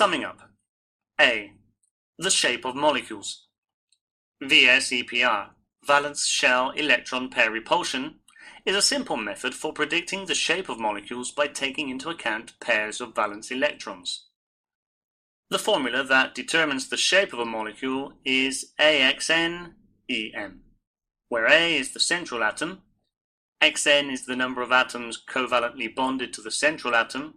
Summing up. A. The shape of molecules. VSEPR, valence shell electron pair repulsion, is a simple method for predicting the shape of molecules by taking into account pairs of valence electrons. The formula that determines the shape of a molecule is AXN EM, where A is the central atom, XN is the number of atoms covalently bonded to the central atom,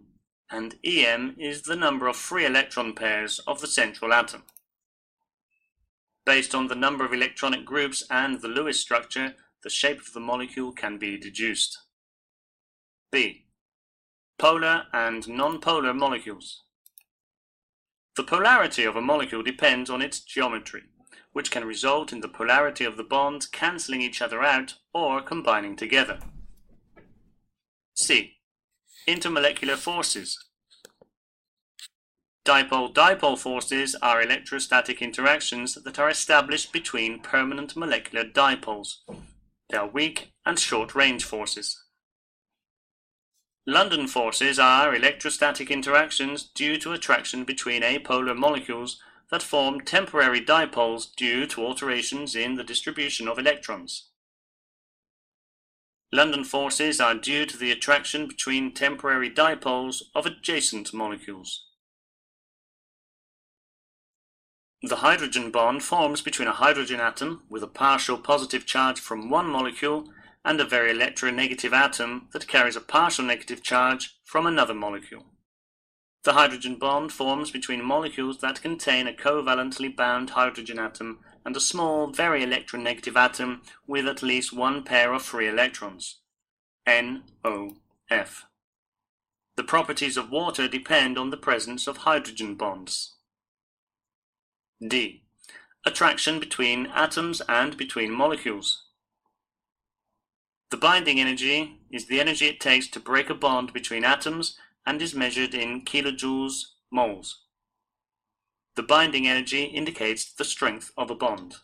and EM is the number of free electron pairs of the central atom. Based on the number of electronic groups and the Lewis structure, the shape of the molecule can be deduced. B. Polar and non-polar molecules. The polarity of a molecule depends on its geometry, which can result in the polarity of the bonds cancelling each other out or combining together. C. Intermolecular forces. Dipole-dipole forces are electrostatic interactions that are established between permanent molecular dipoles. They are weak and short-range forces. London forces are electrostatic interactions due to attraction between apolar molecules that form temporary dipoles due to alterations in the distribution of electrons. London forces are due to the attraction between temporary dipoles of adjacent molecules. The hydrogen bond forms between a hydrogen atom with a partial positive charge from one molecule and a very electronegative atom that carries a partial negative charge from another molecule. The hydrogen bond forms between molecules that contain a covalently bound hydrogen atom and a small, very electronegative atom with at least one pair of free electrons, NOF. The properties of water depend on the presence of hydrogen bonds. D. Attraction between atoms and between molecules. The binding energy is the energy it takes to break a bond between atoms and is measured in kilojoules moles. The binding energy indicates the strength of a bond.